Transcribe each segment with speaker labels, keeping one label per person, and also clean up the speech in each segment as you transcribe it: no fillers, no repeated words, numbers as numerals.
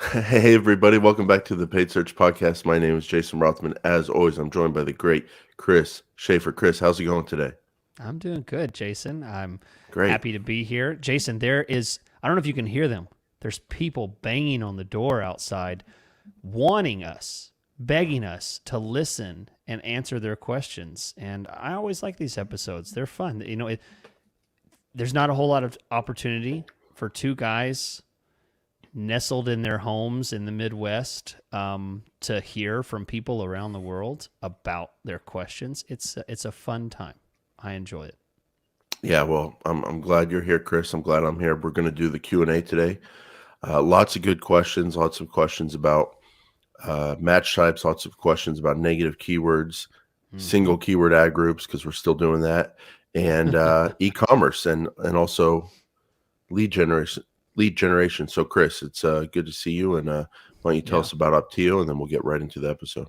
Speaker 1: Hey, everybody, welcome back to the Paid Search Podcast. My name is Jason Rothman. As always, I'm joined by the great Chris Schaefer. Chris, how's it going today?
Speaker 2: I'm doing good, Jason. I'm
Speaker 1: Great.
Speaker 2: happy to be here. Jason, I don't know if you can hear them. There's people banging on the door outside, wanting us, begging us to listen and answer their questions. And I always like these episodes. They're fun. There's not a whole lot of opportunity for two guys nestled in their homes in the Midwest to hear from people around the world about their questions. It's a fun time. I enjoy it.
Speaker 1: Yeah, well, I'm glad you're here, Chris. I'm glad I'm here. We're going to do the Q&A today. Lots of good questions, lots of questions about match types, lots of questions about negative keywords,
Speaker 2: Mm-hmm.
Speaker 1: single keyword ad groups, because we're still doing that, and e-commerce and also lead generation. Lead generation. So, Chris, it's good to see you. And why don't you tell
Speaker 2: Yeah.
Speaker 1: us about Optio, and then we'll get right into the episode.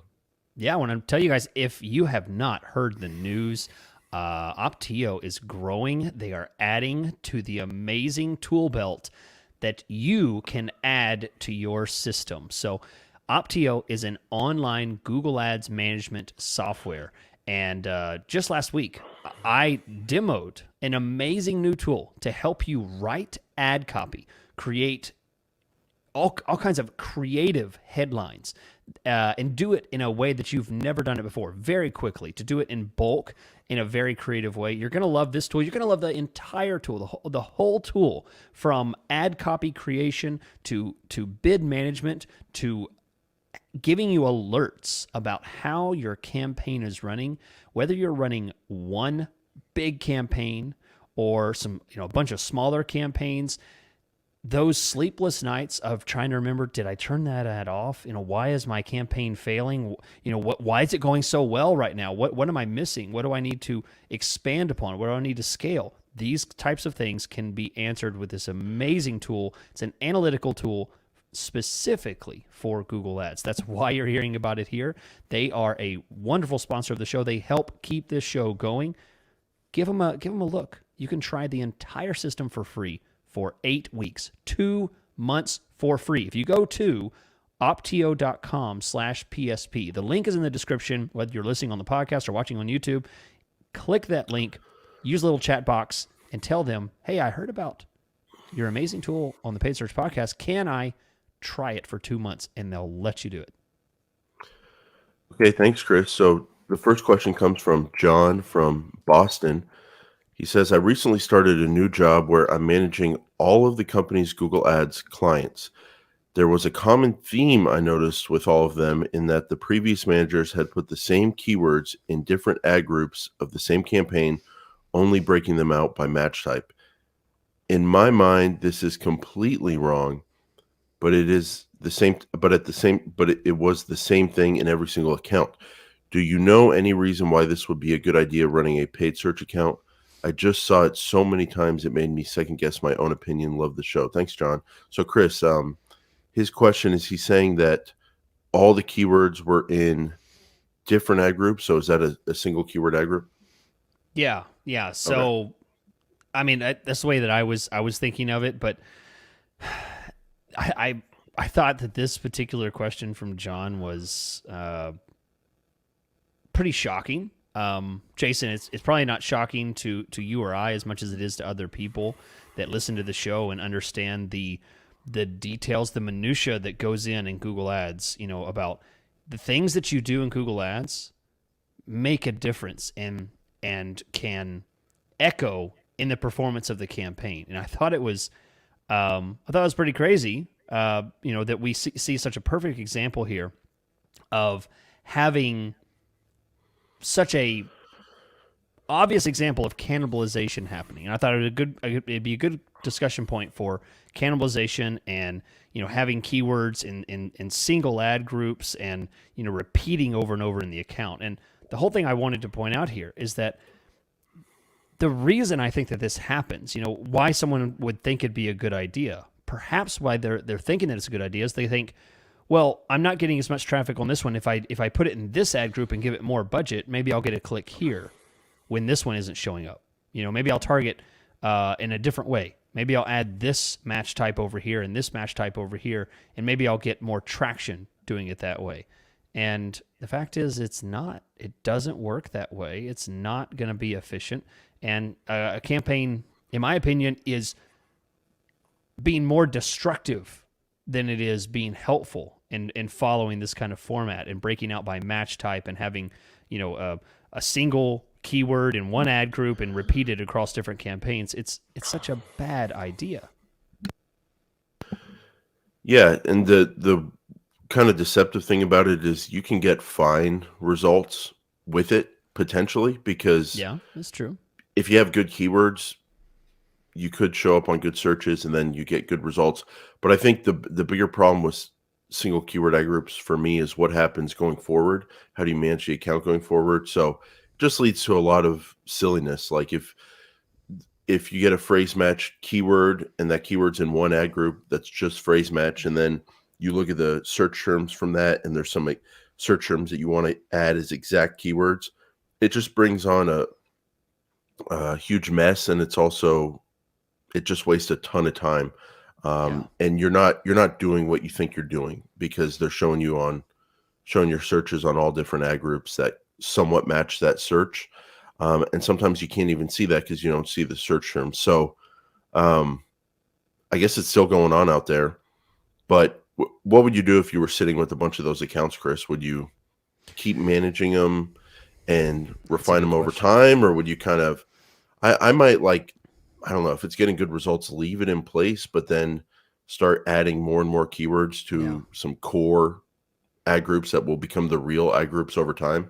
Speaker 2: Yeah, I want to tell you guys, if you have not heard the news, Optio is growing. They are adding to the amazing tool belt that you can add to your system. So, Optio is an online Google Ads management software. And just last week, I demoed an amazing new tool to help you write ad copy, create all kinds of creative headlines, and do it in a way that you've never done it before, very quickly, to do it in bulk in a very creative way. You're going to love this tool. You're going to love the entire tool, the whole tool, from ad copy creation to bid management to giving you alerts about how your campaign is running, whether you're running one big campaign or a bunch of smaller campaigns. Those sleepless nights of trying to remember, did I turn that ad off? Why is my campaign failing? Why is it going so well right now? What am I missing? What do I need to expand upon? What do I need to scale? These types of things can be answered with this amazing tool. It's an analytical tool specifically for Google Ads. That's why you're hearing about it here. They are a wonderful sponsor of the show. They help keep this show going. Give them a look. You can try the entire system for free for 8 weeks, 2 months for free. If you go to optio.com/PSP, the link is in the description, whether you're listening on the podcast or watching on YouTube. Click that link, use the little chat box, and tell them, hey, I heard about your amazing tool on the Paid Search podcast. Can I try it for 2 months? And they'll let you do it.
Speaker 1: Okay, thanks, Chris. So, the first question comes from John from Boston. He says, I recently started a new job where I'm managing all of the company's Google Ads clients. There was a common theme I noticed with all of them in that the previous managers had put the same keywords in different ad groups of the same campaign, only breaking them out by match type. In my mind, this is completely wrong, but it is the same, but it was the same thing in every single account. Do you know any reason why this would be a good idea running a paid search account? I just saw it so many times it made me second guess my own opinion. Love the show. Thanks, John. So, Chris, his question is, he's saying that all the keywords were in different ad groups. So is that a single keyword ad group?
Speaker 2: Yeah, yeah.
Speaker 1: Okay.
Speaker 2: So, I mean, that's the way that I was thinking of it, but I thought that this particular question from John was pretty shocking. Jason, it's probably not shocking to you or I as much as it is to other people that listen to the show and understand the details, the minutia that goes in Google Ads. About the things that you do in Google Ads make a difference and can echo in the performance of the campaign. And I thought it was pretty crazy. That we see such a perfect example here of having such a obvious example of cannibalization happening. And I thought it'd be a good discussion point for cannibalization and having keywords in single ad groups and repeating over and over in the account. And the whole thing I wanted to point out here is that the reason I think that this happens, why someone would think it'd be a good idea, perhaps why they're thinking that it's a good idea is they think, well, I'm not getting as much traffic on this one. If I put it in this ad group and give it more budget, maybe I'll get a click here when this one isn't showing up. Maybe I'll target in a different way. Maybe I'll add this match type over here and this match type over here, and maybe I'll get more traction doing it that way. And the fact is, it's not. It doesn't work that way. It's not going to be efficient. And a campaign, in my opinion, is being more destructive than it is being helpful in following this kind of format and breaking out by match type and having, a single keyword in one ad group and repeated across different campaigns. It's such a bad idea.
Speaker 1: Yeah, and the kind of deceptive thing about it is you can get fine results with it potentially, because
Speaker 2: Yeah, that's true.
Speaker 1: if you have good keywords, you could show up on good searches and then you get good results. But I think the bigger problem with single keyword ad groups for me is what happens going forward. How do you manage the account going forward? So it just leads to a lot of silliness. Like if you get a phrase match keyword and that keyword's in one ad group that's just phrase match, and then you look at the search terms from that and there's some like search terms that you want to add as exact keywords, it just brings on a huge mess, and it just wastes a ton of time. And you're not doing what you think you're doing, because they're showing your searches on all different ad groups that somewhat match that search. And sometimes you can't even see that because you don't see the search terms. So I guess it's still going on out there. But what would you do if you were sitting with a bunch of those accounts, Chris? Would you keep managing them and refine them over time, or would you kind of? I might, like, I don't know, if it's getting good results, leave it in place, but then start adding more and more keywords to some core ad groups that will become the real ad groups over time.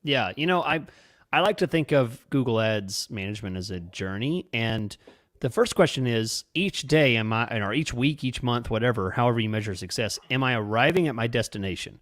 Speaker 2: Yeah, I like to think of Google Ads management as a journey, and the first question is, each day or each week, each month, whatever, however you measure success, am I arriving at my destination?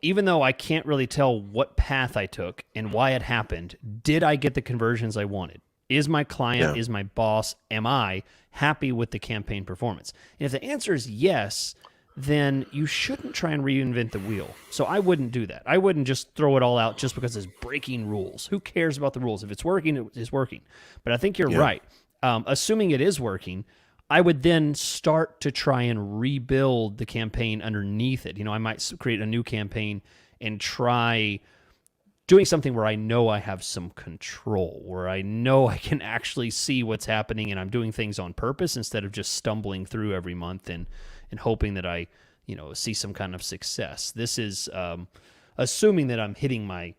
Speaker 2: Even though I can't really tell what path I took and why it happened, did I get the conversions I wanted? Is my client, is my boss, am I happy with the campaign performance? And if the answer is yes, then you shouldn't try and reinvent the wheel. So I wouldn't do that. I wouldn't just throw it all out just because it's breaking rules. Who cares about the rules? If it's working, it is working. But I think you're right. Assuming it is working, I would then start to try and rebuild the campaign underneath it. I might create a new campaign and try doing something where I know I have some control, where I know I can actually see what's happening and I'm doing things on purpose instead of just stumbling through every month and hoping that I, see some kind of success. This is assuming that I'm hitting my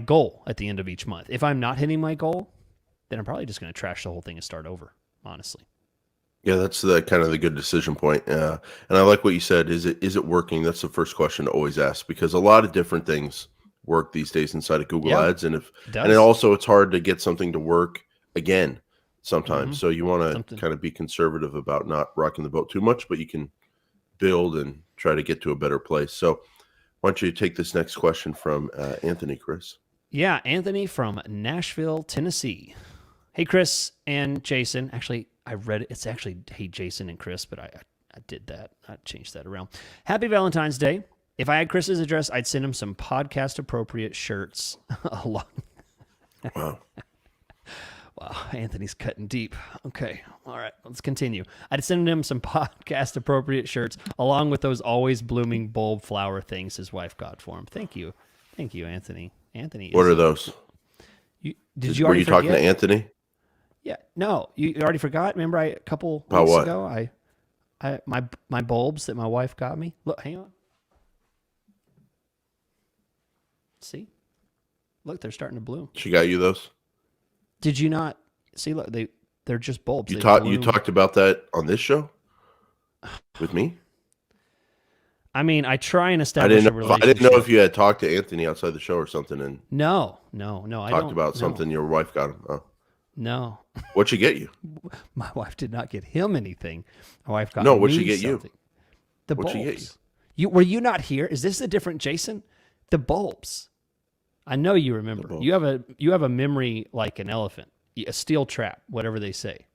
Speaker 2: goal at the end of each month. If I'm not hitting my goal, then I'm probably just going to trash the whole thing and start over, honestly.
Speaker 1: Yeah, that's the kind of the good decision point. And I like what you said. Is it working? That's the first question to always ask, because a lot of different things work these days inside of Google Ads, and it's hard to get something to work again sometimes. So you want to kind of be conservative about not rocking the boat too much, but you can build and try to get to a better place. So why don't you take this next question from Anthony, Chris?
Speaker 2: Yeah, Anthony from Nashville, Tennessee. Hey, Chris and Jason. Actually, I read it. It's actually, hey, Jason and Chris, but I did that. I changed that around. Happy Valentine's Day. If I had Chris's address, I'd send him some podcast-appropriate shirts along.
Speaker 1: Wow.
Speaker 2: Wow, Anthony's cutting deep. Okay, all right, let's continue. I'd send him some podcast-appropriate shirts along with those always blooming bulb flower things his wife got for him. Thank you, Anthony. Anthony,
Speaker 1: what are those?
Speaker 2: Did you
Speaker 1: were you talking to Anthony?
Speaker 2: Yeah, no, you already forgot. Remember, a couple
Speaker 1: About
Speaker 2: weeks
Speaker 1: what?
Speaker 2: ago, my bulbs that my wife got me. Look, hang on. See, look, they're starting to bloom.
Speaker 1: She got you those?
Speaker 2: Did you not see? Look, they're just bulbs.
Speaker 1: You talked about that on this show with me?
Speaker 2: I mean, I try and establish a relationship.
Speaker 1: I didn't know if you had talked to Anthony outside the show or something, and
Speaker 2: No. I
Speaker 1: talked about something your wife got him. Oh.
Speaker 2: No.
Speaker 1: What'd she get you?
Speaker 2: My wife did not get him anything. My wife got
Speaker 1: what'd she
Speaker 2: me
Speaker 1: get
Speaker 2: something.
Speaker 1: you?
Speaker 2: The
Speaker 1: What'd
Speaker 2: bulbs.
Speaker 1: she get you?
Speaker 2: Were you not here? Is this a different Jason? The bulbs. I know you remember. You have a memory like an elephant, a steel trap, whatever they say.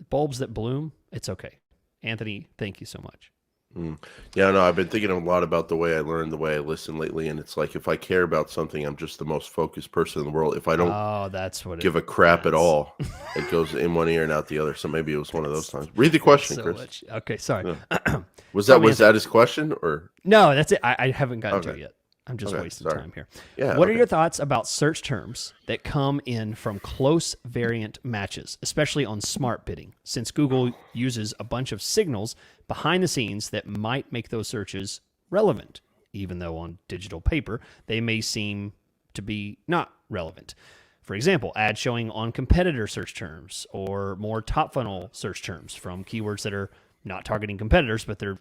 Speaker 2: Bulbs that bloom. It's okay. Anthony, thank you so much.
Speaker 1: Mm. Yeah, no, I've been thinking a lot about the way I learn, the way I listen lately, and it's like if I care about something, I'm just the most focused person in the world. If I don't
Speaker 2: Oh, that's what it
Speaker 1: give a crap at
Speaker 2: that's
Speaker 1: all, it goes in one ear and out the other. So maybe it was one of those
Speaker 2: that's
Speaker 1: times. Read the
Speaker 2: that's
Speaker 1: question,
Speaker 2: so
Speaker 1: Chris.
Speaker 2: much. Okay, sorry.
Speaker 1: Yeah.
Speaker 2: From
Speaker 1: Was that
Speaker 2: Anthony.
Speaker 1: his question or
Speaker 2: No, that's it. I haven't gotten to
Speaker 1: okay?
Speaker 2: it yet. I'm just
Speaker 1: Okay,
Speaker 2: wasting
Speaker 1: sorry.
Speaker 2: time here.
Speaker 1: Yeah,
Speaker 2: What are
Speaker 1: okay.
Speaker 2: your thoughts about search terms that come in from close variant matches, especially on smart bidding, since Google uses a bunch of signals behind the scenes that might make those searches relevant, even though on digital paper they may seem to be not relevant. For example, ads showing on competitor search terms or more top funnel search terms from keywords that are not targeting competitors, but they're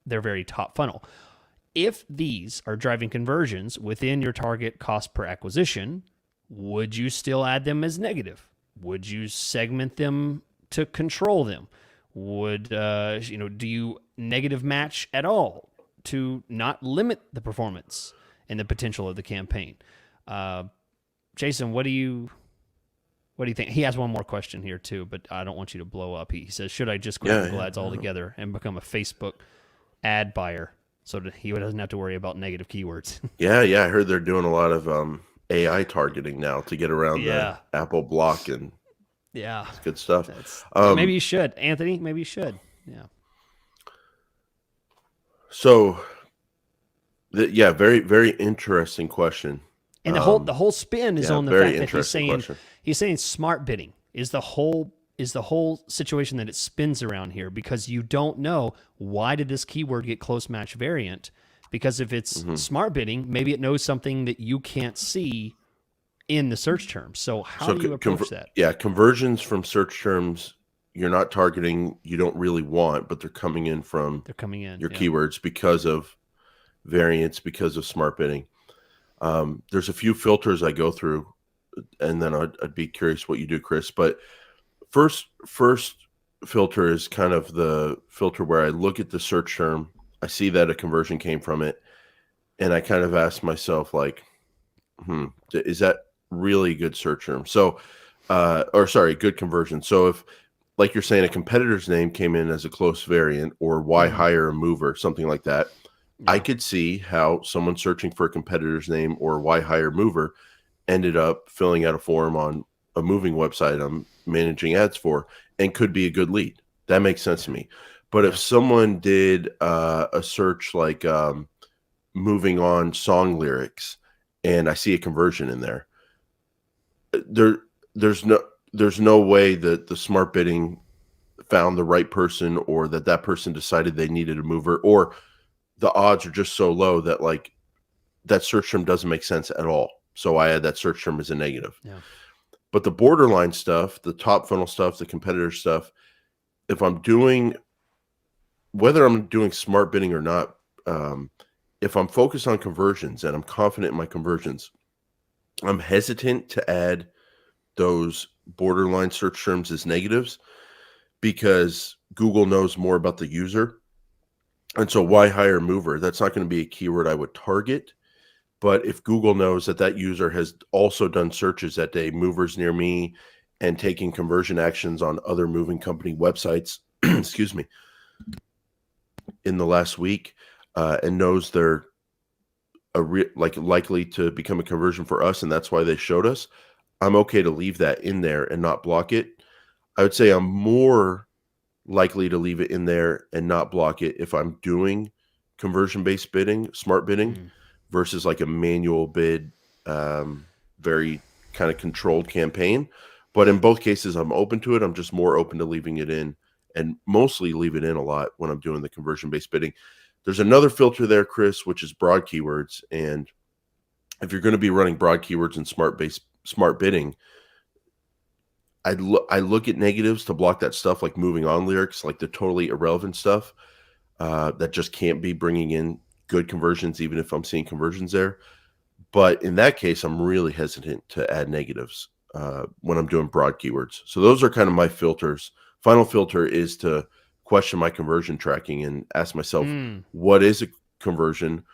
Speaker 2: very top funnel. If these are driving conversions within your target cost per acquisition, would you still add them as negative? Would you segment them to control them? Would do you negative match at all to not limit the performance and the potential of the campaign? Uh, Jason, what do you think? He has one more question here too, but I don't want you to blow up. He says, should I just quit
Speaker 1: Yeah,
Speaker 2: Google
Speaker 1: yeah.
Speaker 2: Ads altogether and become a Facebook ad buyer so that he doesn't have to worry about negative keywords?
Speaker 1: Yeah, yeah. I heard they're doing a lot of AI targeting now to get around the
Speaker 2: Yeah,
Speaker 1: Apple block, and
Speaker 2: yeah.
Speaker 1: it's good stuff.
Speaker 2: Maybe
Speaker 1: Um,
Speaker 2: you should, Anthony. Maybe you should. Yeah.
Speaker 1: so yeah, very, very interesting question.
Speaker 2: And the whole spin is
Speaker 1: Yeah,
Speaker 2: on the
Speaker 1: very
Speaker 2: fact that
Speaker 1: interesting question.
Speaker 2: he's saying smart bidding is the whole situation that it spins around here, because you don't know, why did this keyword get close match variant? Because if it's
Speaker 1: Hmm.
Speaker 2: smart bidding, maybe it knows something that you can't see in the search term. So how
Speaker 1: So
Speaker 2: do you approach that?
Speaker 1: yeah, conversions from search terms you're not targeting, you don't really want, but they're coming in from
Speaker 2: They're coming in.
Speaker 1: your
Speaker 2: Yeah.
Speaker 1: keywords because of variants, because of smart bidding. There's a few filters I go through, and then I'd be curious what you do, Chris. But first filter is kind of the filter where I look at the search term, I see that a conversion came from it, and I kind of ask myself like, is that really a good search term? So, or sorry, good conversion. So if, like you're saying, a competitor's name came in as a close variant, or why
Speaker 2: Mm,
Speaker 1: hire a mover, something like that, I
Speaker 2: yeah.
Speaker 1: could see how someone searching for a competitor's name or why hire mover ended up filling out a form on a moving website I'm managing ads for, and could be a good lead. That makes sense to
Speaker 2: Yeah.
Speaker 1: me. But if
Speaker 2: Yeah.
Speaker 1: someone did a search like moving on song lyrics, and I see a conversion in there, there there's no there's no way that the smart bidding found the right person, or that that person decided they needed a mover, or the odds are just so low that like that search term doesn't make sense at all. So I add that search term as a negative.
Speaker 2: Yeah.
Speaker 1: But the borderline stuff, the top funnel stuff, the competitor stuff, if I'm doing, whether I'm doing smart bidding or not, um, if I'm focused on conversions and I'm confident in my conversions, I'm hesitant to add those borderline search terms as negatives, because Google knows more about the user. And so why hire a mover? That's not going to be a keyword I would target. But if Google knows that that user has also done searches that day, movers near me, and taking conversion actions on other moving company websites, excuse me, in the last week, and knows they're like likely to become a conversion for us, and that's why they showed us, I'm okay to leave that in there and not block it. I would say I'm more likely to leave it in there and not block it if I'm doing conversion based bidding, smart bidding,
Speaker 2: Mm,
Speaker 1: versus like a manual bid, very kind of controlled campaign. But in both cases, I'm open to it. I'm just more open to leaving it in, and mostly leave it in a lot when I'm doing the conversion based bidding. There's another filter there, Chris, which is broad keywords. And if you're going to be running broad keywords in smart bidding, I look at negatives to block that stuff like moving on lyrics, like the totally irrelevant stuff that just can't be bringing in good conversions, even if I'm seeing conversions there. But in that case, I'm really hesitant to add negatives when I'm doing broad keywords. So those are kind of my filters. Final filter is to question my conversion tracking and ask myself,
Speaker 2: mm,
Speaker 1: what is a conversion,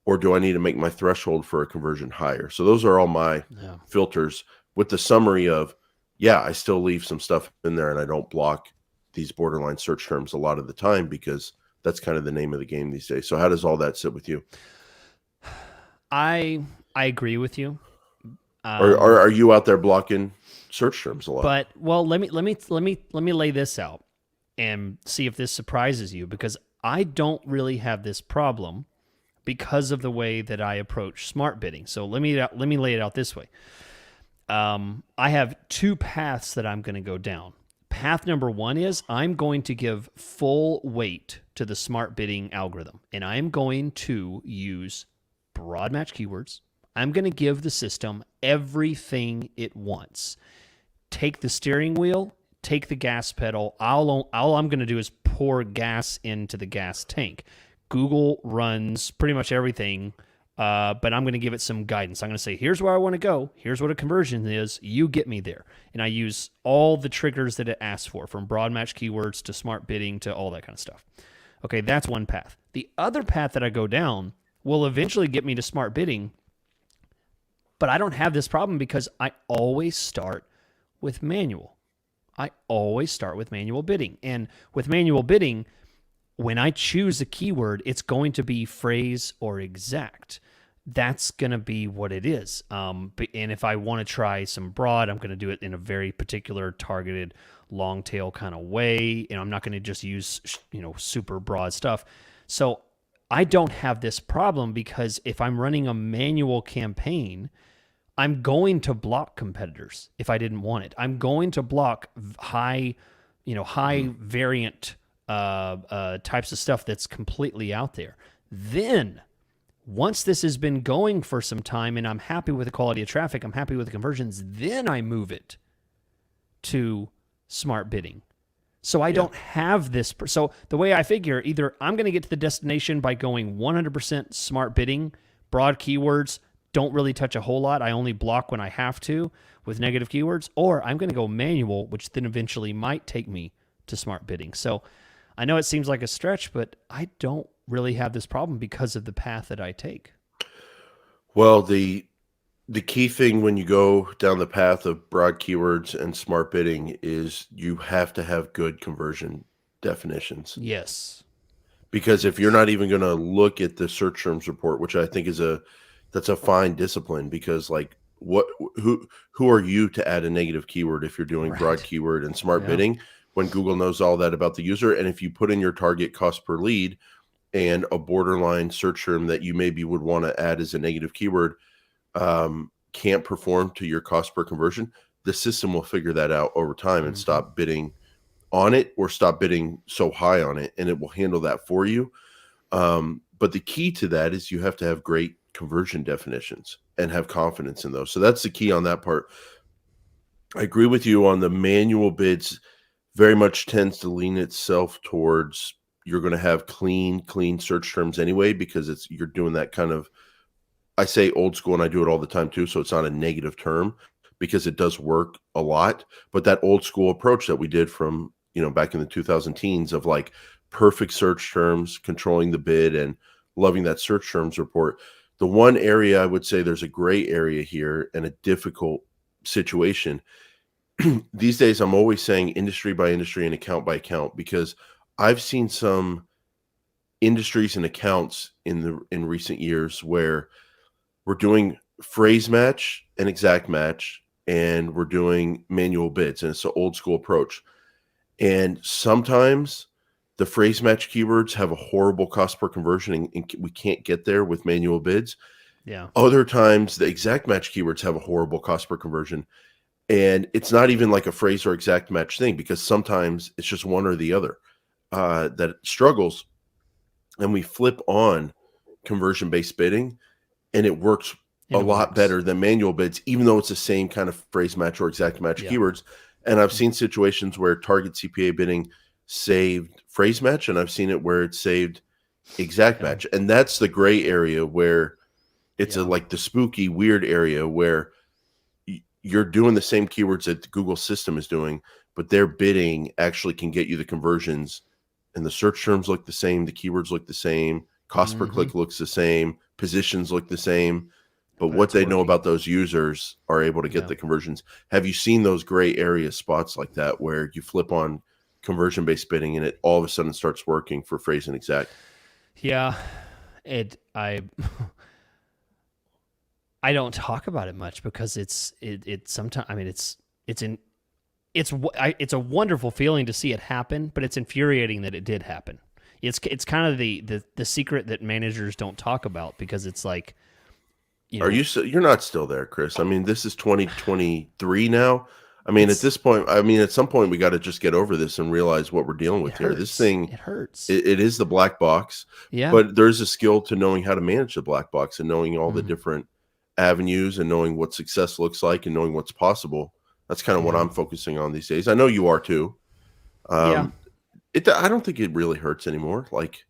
Speaker 1: or do I need to make my threshold for a conversion higher? So those are all my
Speaker 2: yeah.
Speaker 1: filters, with the summary of, yeah, I still leave some stuff in there and I don't block these borderline search terms a lot of the time, because That's kind of the name of the game these days. So how does all that sit with you?
Speaker 2: I agree with you.
Speaker 1: Or
Speaker 2: Um,
Speaker 1: are you out there blocking search terms a lot?
Speaker 2: but well, let me lay this out and see if this surprises you, because I don't really have this problem because of the way that I approach smart bidding. So let me lay it out this way. I have two paths that I'm going to go down. Path number one is I'm going to give full weight to the smart bidding algorithm, and I'm going to use broad match keywords. I'm going to give the system everything it wants. Take the steering wheel, take the gas pedal. All I'm going to do is pour gas into the gas tank. Google runs pretty much everything, but I'm going to give it some guidance. I'm going to say, here's where I want to go. Here's what a conversion is. You get me there. And I use all the triggers that it asks for, from broad match keywords to smart bidding to all that kind of stuff. Okay, that's one path. The other path that I go down will eventually get me to smart bidding, but I don't have this problem because I always start with manual. I always start with manual bidding. And with manual bidding, when I choose a keyword, it's going to be phrase or exact. That's going to be what it is. And if I want to try some broad, I'm going to do it in a very particular targeted long tail kind of way. And I'm not going to just use, super broad stuff. So I don't have this problem, because if I'm running a manual campaign, I'm going to block competitors if I didn't want it. I'm going to block high variant types of stuff that's completely out there. Then, once this has been going for some time and I'm happy with the quality of traffic, I'm happy with the conversions, then I move it to smart bidding. So I don't have this. So the way I figure, either I'm going to get to the destination by going 100% smart bidding, broad keywords, don't really touch a whole lot. I only block when I have to with negative keywords, or I'm going to go manual, which then eventually might take me to smart bidding. So I know it seems like a stretch, but I don't really have this problem because of the path that I take.
Speaker 1: Well, the key thing when you go down the path of broad keywords and smart bidding is you have to have good conversion definitions.
Speaker 2: Yes.
Speaker 1: Because if you're not even going to look at the search terms report, which I think is that's a fine discipline, because like who are you to add a negative keyword if you're doing broad keyword and smart bidding, when Google knows all that about the user? And if you put in your target cost per lead and a borderline search term that you maybe would want to add as a negative keyword can't perform to your cost per conversion, the system will figure that out over time and stop bidding on it, or stop bidding so high on it, and it will handle that for you. But the key to that is you have to have great conversion definitions and have confidence in those. So that's the key on that part. I agree with you on the manual bids. Very much tends to lean itself towards, you're going to have clean search terms anyway, because you're doing that kind of, I say old school, and I do it all the time too, so it's not a negative term, because it does work a lot. But that old school approach that we did from, back in the 2000 teens, of like perfect search terms, controlling the bid, and loving that search terms report. The one area I would say there's a gray area here and a difficult situation these days, I'm always saying industry by industry and account by account, because I've seen some industries and accounts in recent years where we're doing phrase match and exact match, and we're doing manual bids, and it's an old school approach. And sometimes the phrase match keywords have a horrible cost per conversion, and we can't get there with manual bids.
Speaker 2: Yeah.
Speaker 1: Other times the exact match keywords have a horrible cost per conversion. And it's not even like a phrase or exact match thing, because sometimes it's just one or the other that struggles. And we flip on conversion-based bidding, and it works a lot better than manual bids, even though it's the same kind of phrase match or exact match keywords. And I've seen situations where target CPA bidding saved phrase match, and I've seen it where it saved exact match. And that's the gray area where it's like the spooky, weird area where you're doing the same keywords that the Google system is doing, but their bidding actually can get you the conversions, and the search terms look the same, the keywords look the same, cost per click looks the same, positions look the same, but what they know about those users are able to get the conversions. Have you seen those gray area spots like that where you flip on conversion based bidding, and it all of a sudden starts working for phrase and exact.
Speaker 2: Yeah, it I don't talk about it much because it sometimes, I mean, it's in it's a wonderful feeling to see it happen, but it's infuriating that it did happen. It's kind of the secret that managers don't talk about, because it's like, you
Speaker 1: Are
Speaker 2: know,
Speaker 1: you you're not still there, Chris? I mean, this is 2023 now. I mean, at
Speaker 2: it's
Speaker 1: this point, I mean, at some point, we got to just get over this and realize what we're dealing
Speaker 2: it
Speaker 1: with here. This
Speaker 2: hurts.
Speaker 1: thing,
Speaker 2: It hurts.
Speaker 1: it is the black box,
Speaker 2: Yeah.
Speaker 1: but there's a skill to knowing how to manage the black box and knowing all the
Speaker 2: Mm,
Speaker 1: different avenues and knowing what success looks like and knowing what's possible. That's kind of what
Speaker 2: yeah.
Speaker 1: I'm focusing on these days. I know you are too.
Speaker 2: Yeah.
Speaker 1: Um, I don't think it really hurts anymore. Like,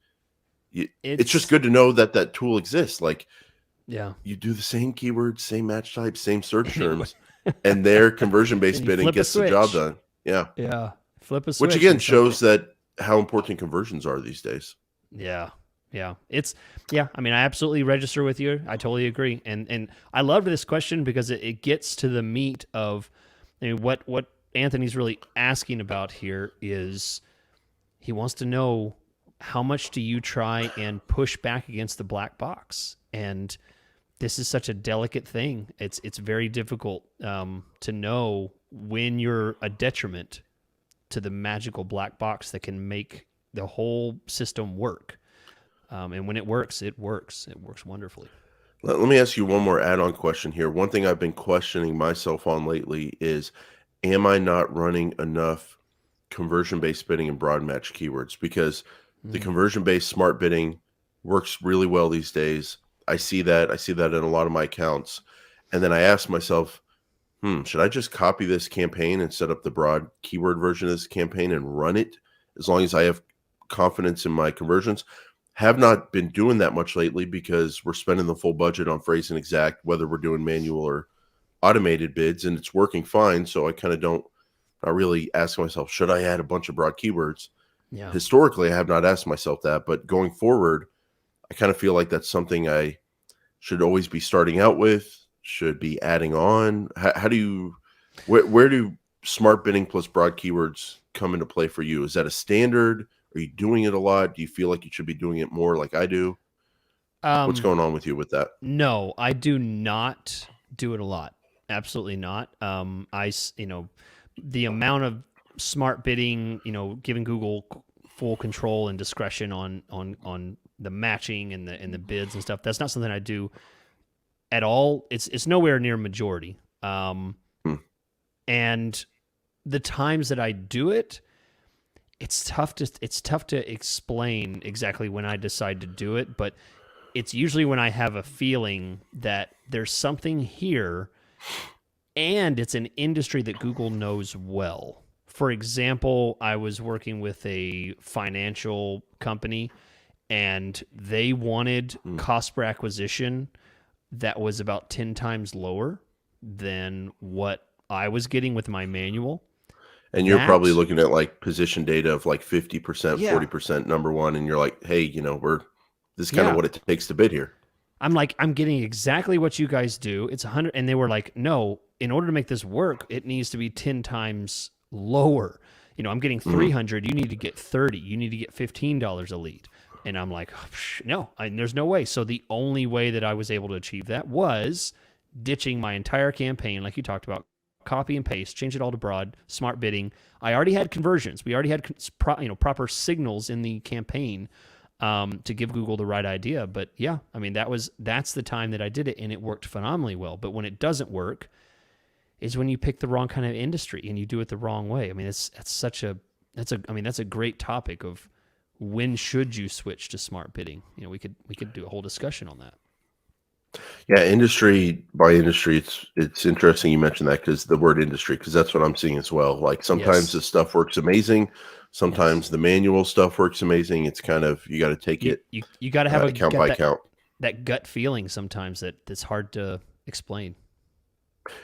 Speaker 1: it's just
Speaker 2: It's
Speaker 1: good to know that that tool exists. Like,
Speaker 2: yeah.
Speaker 1: you do the same keywords, same match type, same search
Speaker 2: And it
Speaker 1: terms, and their conversion
Speaker 2: and
Speaker 1: based
Speaker 2: you
Speaker 1: bidding
Speaker 2: flip a
Speaker 1: gets the job
Speaker 2: switch.
Speaker 1: done. Yeah.
Speaker 2: Yeah. Flip a
Speaker 1: Which
Speaker 2: switch
Speaker 1: again
Speaker 2: and something.
Speaker 1: shows that how important conversions are these days.
Speaker 2: Yeah. Yeah. It's yeah, I mean, I absolutely register with you. I totally agree. And I love this question because it gets to the meat of, I mean, what Anthony's really asking about here is he wants to know, how much do you try and push back against the black box? And this is such a delicate thing. It's very difficult to know when you're a detriment to the magical black box that can make the whole system work. And when it works, it works. It works wonderfully.
Speaker 1: Let me ask you one more add on question here. One thing I've been questioning myself on lately is, am I not running enough conversion based bidding and broad match keywords? Because the
Speaker 2: Mm.
Speaker 1: conversion based smart bidding works really well these days. I see that. I see that in a lot of my accounts. And then I ask myself, should I just copy this campaign and set up the broad keyword version of this campaign and run it as long as I have confidence in my conversions? Have not been doing that much lately because we're spending the full budget on phrase and exact, whether we're doing manual or automated bids, and it's working fine. So I kind of don't, I really ask myself, should I add a bunch of broad keywords?
Speaker 2: Yeah.
Speaker 1: Historically, I have not asked myself that, but going forward, I kind of feel like that's something I should always be starting out with, should be adding on. How do you, where do smart bidding plus broad keywords come into play for you? Is that a standard? Are you doing it a lot? Do you feel like you should be doing it more like I do? What's
Speaker 2: Um,
Speaker 1: going on with you with that?
Speaker 2: no, I do not do it a lot. Absolutely not. The amount of smart bidding, giving Google full control and discretion on the matching and the bids and stuff. That's not something I do at all. It's nowhere near majority.
Speaker 1: Hmm.
Speaker 2: And the times that I do it, it's tough to explain exactly when I decide to do it, but it's usually when I have a feeling that there's something here, and it's an industry that Google knows well. For example, I was working with a financial company, and they wanted
Speaker 1: Hmm.
Speaker 2: cost per acquisition that was about 10 times lower than what I was getting with my manual.
Speaker 1: And you're probably
Speaker 2: That,
Speaker 1: looking at like position data of like 50%,
Speaker 2: yeah,
Speaker 1: 40% number one, and you're like, hey, this is kind of
Speaker 2: yeah.
Speaker 1: what it takes to bid here.
Speaker 2: I'm like, I'm getting exactly what you guys do. It's 100. And they were like, no, in order to make this work, it needs to be 10 times lower. I'm getting
Speaker 1: Hmm.
Speaker 2: 300. You need to get 30. You need to get $15 a lead. And I'm like, no, there's no way. So the only way that I was able to achieve that was ditching my entire campaign, like you talked about, copy and paste, change it all to broad, smart bidding. I already had conversions. We already had proper signals in the campaign to give Google the right idea. But yeah, I mean, that's the time that I did it, and it worked phenomenally well. But when it doesn't work, is when you pick the wrong kind of industry and you do it the wrong way. I mean, that's a great topic of, when should you switch to smart bidding? We could do a whole discussion on that.
Speaker 1: Yeah, industry by industry, it's interesting you mentioned that, because the word industry, because that's what I'm seeing as well. Like sometimes
Speaker 2: Yes,
Speaker 1: the stuff works amazing,
Speaker 2: yes.
Speaker 1: sometimes the manual stuff works amazing. It's kind of, you got to take
Speaker 2: You
Speaker 1: it
Speaker 2: you you got to have a
Speaker 1: account
Speaker 2: gut
Speaker 1: by
Speaker 2: that
Speaker 1: account.
Speaker 2: that gut feeling sometimes that's hard to explain.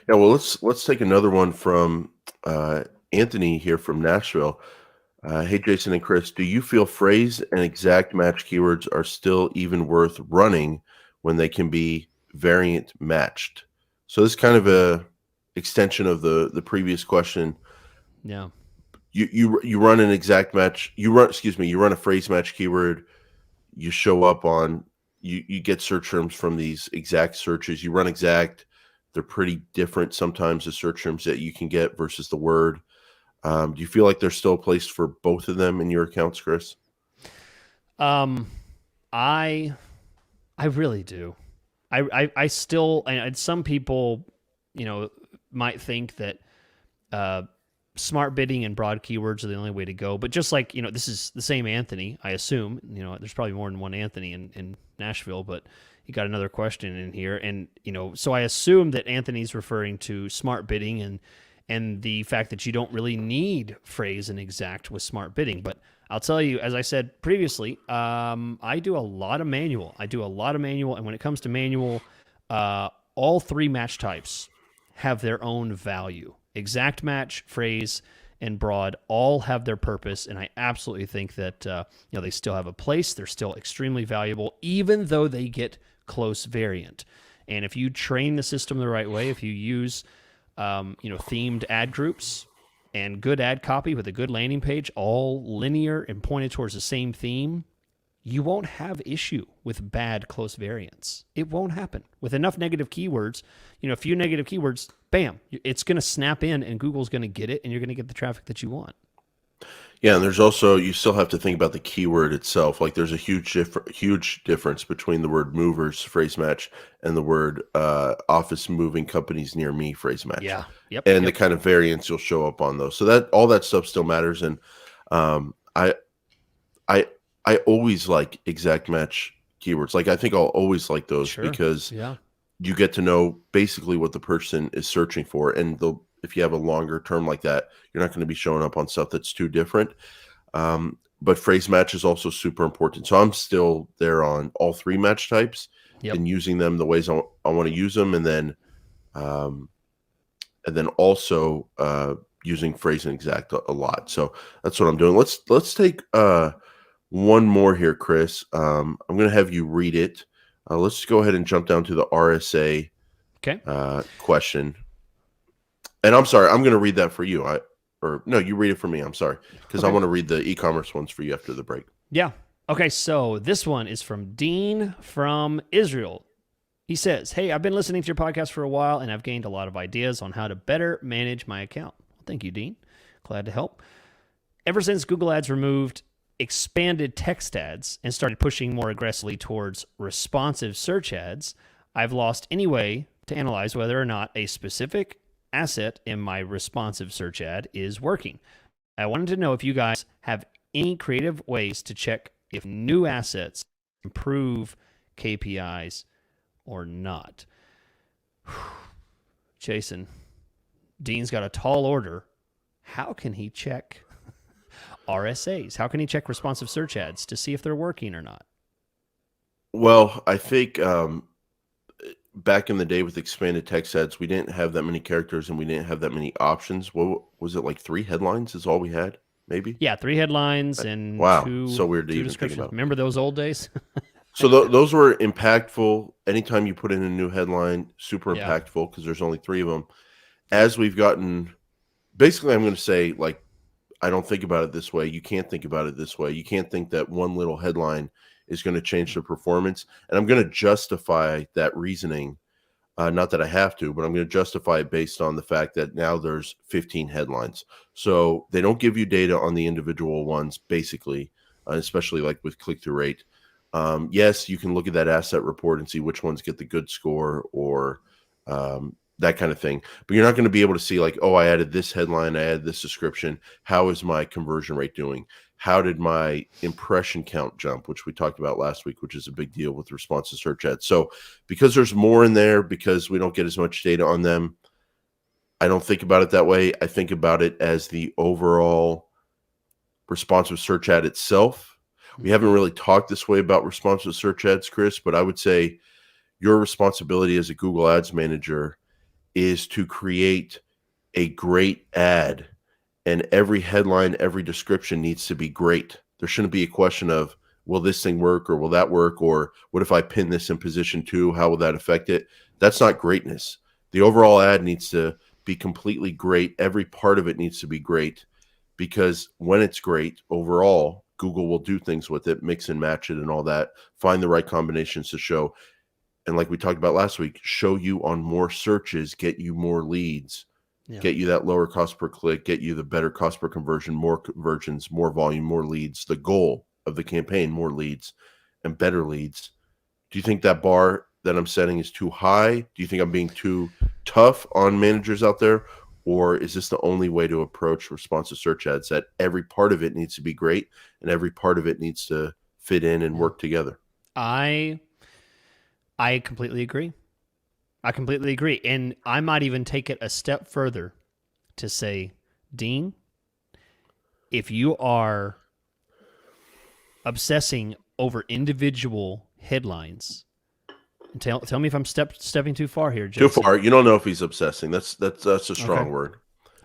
Speaker 1: Yeah, well, let's take another one from uh, Anthony here from Nashville. Hey, Jason and Chris, do you feel phrase and exact match keywords are still even worth running when they can be variant matched? So this is kind of
Speaker 2: Mm,
Speaker 1: a extension of the previous question.
Speaker 2: yeah.
Speaker 1: you run an exact match. You run a phrase match keyword. You show up on you get search terms from these exact searches. You run exact. They're pretty different sometimes, the search terms that you can get versus the word. Do you feel like there's still a place for both of them in your accounts, Chris?
Speaker 2: Um, I I really do. I still, and some people, you know, might think that uh, smart bidding and broad keywords are the only way to go. But just like, this is the same Anthony, I assume. There's probably more than one Anthony in Nashville, but he got another question in here. And, so I assume that Anthony's referring to smart bidding and the fact that you don't really need phrase and exact with smart bidding. But I'll tell you, as I said previously, I do a lot of manual. And when it comes to manual, all three match types have their own value. Exact match, phrase, and broad all have their purpose, and I absolutely think that they still have a place. They're still extremely valuable, even though they get close variant. And if you train the system the right way, if you use themed ad groups and good ad copy with a good landing page, all linear and pointed towards the same theme, you won't have issue with bad close variants. It won't happen. With enough negative keywords, a few negative keywords, bam, it's going to snap in and Google's going to get it and you're going to get the traffic that you want.
Speaker 1: Yeah, and there's also, you still have to think about the keyword itself. Like there's a huge difference between the word movers phrase match and the word office moving companies near me phrase match.
Speaker 2: Yeah. Yep.
Speaker 1: And the kind of variants you'll show up on those. So that all that stuff still matters. And I always like exact match keywords. Like I think I'll always like those because you get to know basically what the person is searching for. And if you have a longer term like that, you're not going to be showing up on stuff that's too different. But phrase match is also super important. So I'm still there on all three match types and using them the ways I want to use them. And then also using phrase and exact a lot. So that's what I'm doing. Let's take one more here, Chris. I'm going to have you read it. Let's go ahead and jump down to the RSA question. And I'm sorry, I'm going to read that for you. You read it for me. I'm sorry, because I want to read the e-commerce ones for you after the break.
Speaker 2: Yeah. Okay, so this one is from Dean from Israel. He says, "Hey, I've been listening to your podcast for a while, and I've gained a lot of ideas on how to better manage my account." Well, thank you, Dean. Glad to help. Ever since Google Ads removed expanded text ads and started pushing more aggressively towards responsive search ads, I've lost any way to analyze whether or not a specific asset in my responsive search ad is working. I wanted to know if you guys have any creative ways to check if new assets improve KPIs or not. Jason, Dean's got a tall order. How can he check RSAs? How can he check responsive search ads to see if they're working or not?
Speaker 1: Well, I think back in the day with expanded text ads, we didn't have that many characters and we didn't have that many options. What was it, like 3 headlines is all we had, maybe?
Speaker 2: Yeah, 3 headlines and
Speaker 1: so weird to
Speaker 2: two
Speaker 1: even
Speaker 2: descriptions.
Speaker 1: think about.
Speaker 2: Remember those old days?
Speaker 1: So those were impactful. Anytime you put in a new headline, super impactful because there's only 3 of them. As we've gotten, basically, I'm going to say, like, I don't think about it this way. You can't think about it this way. You can't think that one little headline is going to change the performance. And I'm going to justify that reasoning. Not that I have to, but I'm going to justify it based on the fact that now there's 15 headlines. So they don't give you data on the individual ones, basically, especially like with click-through rate. Yes, you can look at that asset report and see which ones get the good score or that kind of thing. But you're not going to be able to see like, oh, I added this headline, I added this description. How is my conversion rate doing? How did my impression count jump, which we talked about last week, which is a big deal with responsive search ads. So because there's more in there, because we don't get as much data on them, I don't think about it that way. I think about it as the overall responsive search ad itself. We haven't really talked this way about responsive search ads, Chris, but I would say your responsibility as a Google Ads manager is to create a great ad, and every headline, every description needs to be great. There shouldn't be a question of, will this thing work or will that work? Or what if I pin this in position 2? How will that affect it? That's not greatness. The overall ad needs to be completely great. Every part of it needs to be great. because when it's great overall, Google will do things with it, mix and match it and all that, find the right combinations to show. And like we talked about last week, show you on more searches, get you more leads,
Speaker 2: Yeah.
Speaker 1: get you that lower cost per click, get you the better cost per conversion, more conversions, more volume, more leads. The goal of the campaign, more leads and better leads. Do you think that bar that I'm setting is too high? Do you think I'm being too tough on managers out there? Or is this the only way to approach responsive search ads, that every part of it needs to be great and every part of it needs to fit in and
Speaker 2: Yeah.
Speaker 1: work together?
Speaker 2: I completely agree. I completely agree. And I might even take it a step further to say, Dean, if you are obsessing over individual headlines, and tell me if I'm stepping too far here,
Speaker 1: Too
Speaker 2: Jason.
Speaker 1: far. You don't know if he's obsessing. That's a
Speaker 2: Okay.
Speaker 1: strong word.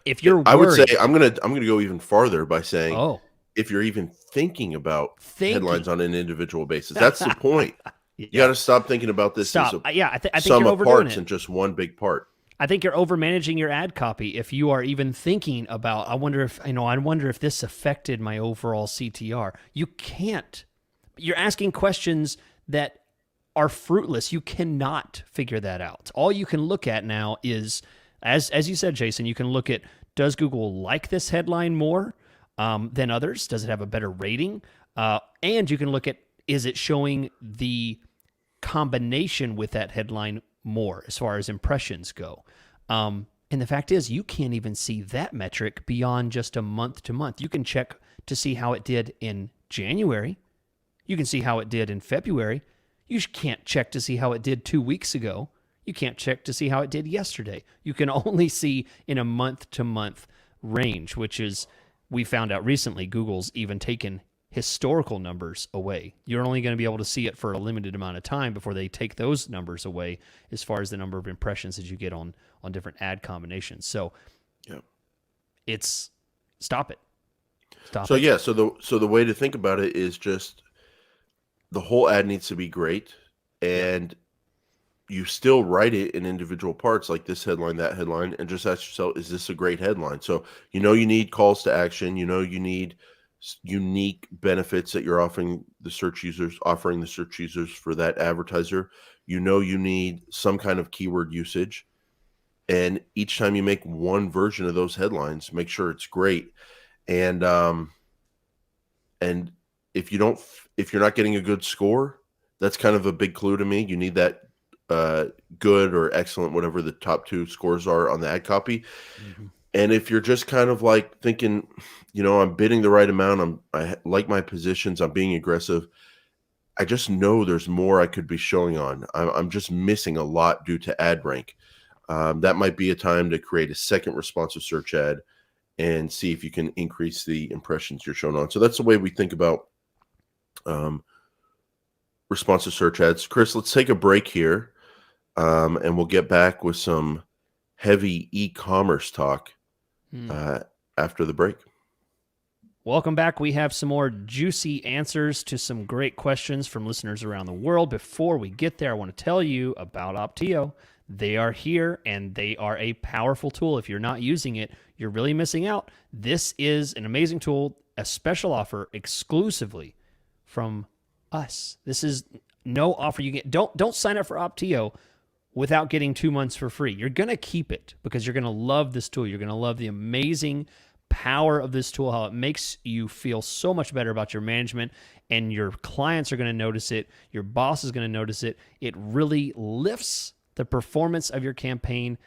Speaker 2: If you're
Speaker 1: I would say
Speaker 2: worried,
Speaker 1: I'm gonna go even farther by saying,
Speaker 2: oh,
Speaker 1: if you're even thinking about headlines
Speaker 2: thinking.
Speaker 1: on an individual basis, that's the point. You got
Speaker 2: Yeah.
Speaker 1: to stop thinking about this as
Speaker 2: Stop.
Speaker 1: a
Speaker 2: Yeah, I think
Speaker 1: sum
Speaker 2: you're
Speaker 1: of
Speaker 2: overdoing
Speaker 1: parts
Speaker 2: it.
Speaker 1: and just one big part.
Speaker 2: I think you're over managing your ad copy if you are even thinking about, I wonder if this affected my overall CTR. You can't. You're asking questions that are fruitless. You cannot figure that out. All you can look at now is, as you said, Jason, you can look at, does Google like this headline more than others? Does it have a better rating? And you can look at, is it showing the combination with that headline more as far as impressions go? And the fact is, you can't even see that metric beyond just a month to month. You can check to see how it did in January. You can see how it did in February. You can't check to see how it did 2 weeks ago. You can't check to see how it did yesterday. You can only see in a month to month range, which is, we found out recently, Google's even taken historical numbers away. You're only going to be able to see it for a limited amount of time before they take those numbers away, as far as the number of impressions that you get on different ad combinations. So
Speaker 1: Yeah.
Speaker 2: it's stop it. Stop
Speaker 1: So
Speaker 2: it.
Speaker 1: yeah, so the way to think about it is just the whole ad needs to be great, and you still write it in individual parts, like this headline, that headline, and just ask yourself, is this a great headline? So you need calls to action. You need unique benefits that you're offering the search users for that advertiser. You need some kind of keyword usage. And each time you make one version of those headlines, make sure it's great. And and if you're not getting a good score, that's kind of a big clue to me. You need that good or excellent, whatever the top two scores are on the ad copy.
Speaker 2: Mm-hmm.
Speaker 1: And if you're just kind of like thinking, I'm bidding the right amount, I like my positions, I'm being aggressive, I just know there's more I could be showing on. I'm just missing a lot due to ad rank. That might be a time to create a second responsive search ad and see if you can increase the impressions you're showing on. So that's the way we think about responsive search ads. Chris, let's take a break here, and we'll get back with some heavy e-commerce talk after the break.
Speaker 2: Welcome back. We have some more juicy answers to some great questions from listeners around the world. Before we get there, I want to tell you about Optio. They are here, and they are a powerful tool. If you're not using it, you're really missing out. This is an amazing tool, a special offer exclusively from us. This is no offer you get. Don't sign up for Optio without getting 2 months for free. You're going to keep it because you're going to love this tool. You're going to love the amazing power of this tool, how it makes you feel so much better about your management, and your clients are going to notice it. Your boss is going to notice it. It really lifts the performance of your campaign.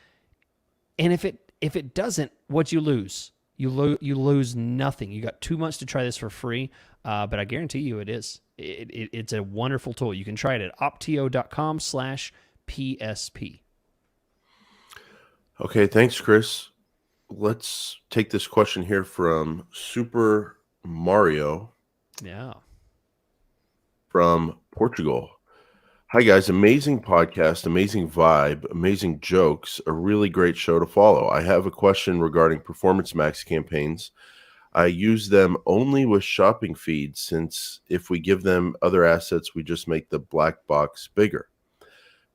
Speaker 2: And if it doesn't, what you lose? You lose nothing. You got 2 months to try this for free, but I guarantee you it is. It's a wonderful tool. You can try it at optio.com/PSP.
Speaker 1: Okay, thanks, Chris. Let's take this question here from Super Mario.
Speaker 2: Yeah.
Speaker 1: From Portugal. Hi, guys. Amazing podcast, amazing vibe, amazing jokes, a really great show to follow. I have a question regarding Performance Max campaigns. I use them only with shopping feeds, since if we give them other assets, we just make the black box bigger.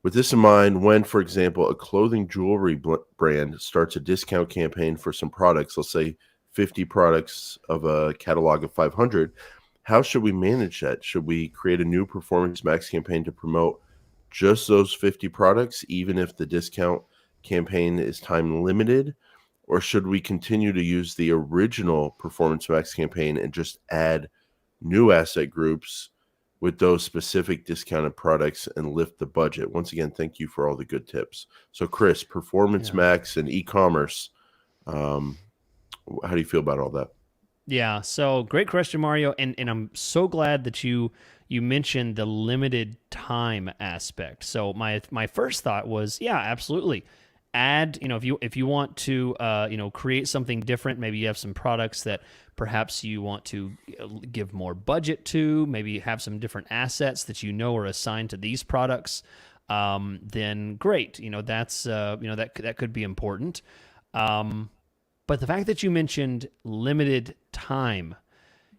Speaker 1: With this in mind, when, for example, a clothing jewelry brand starts a discount campaign for some products, let's say 50 products of a catalog of 500. How should we manage that? Should we create a new Performance Max campaign to promote just those 50 products, even if the discount campaign is time limited? Or should we continue to use the original Performance Max campaign and just add new asset groups with those specific discounted products and lift the budget? Once again, thank you for all the good tips. So, Chris, Performance
Speaker 2: Yeah.
Speaker 1: Max and e-commerce, how do you feel about all that?
Speaker 2: Yeah, so great question, Mario, and I'm so glad that you mentioned the limited time aspect. So my first thought was, yeah, absolutely. Add, if you want to create something different, maybe you have some products that perhaps you want to give more budget to, maybe have some different assets that are assigned to these products. Then great, that could be important. But the fact that you mentioned limited time,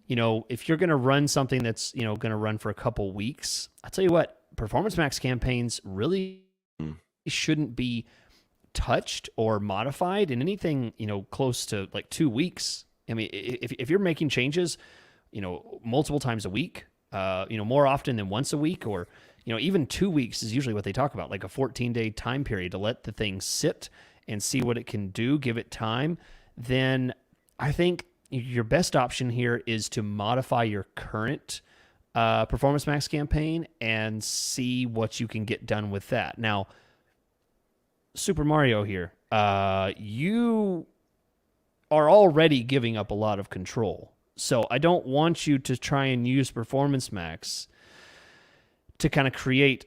Speaker 2: if you're going to run something that's, going to run for a couple weeks, I'll tell you what, Performance Max campaigns really
Speaker 1: Mm.
Speaker 2: shouldn't be touched or modified in anything, close to like 2 weeks. I mean, if you're making changes, multiple times a week, more often than once a week, or, even 2 weeks is usually what they talk about, like a 14-day time period to let the thing sit and see what it can do, give it time, then I think your best option here is to modify your current Performance Max campaign and see what you can get done with that. Now, Super Mario here, you are already giving up a lot of control. So I don't want you to try and use Performance Max to kind of create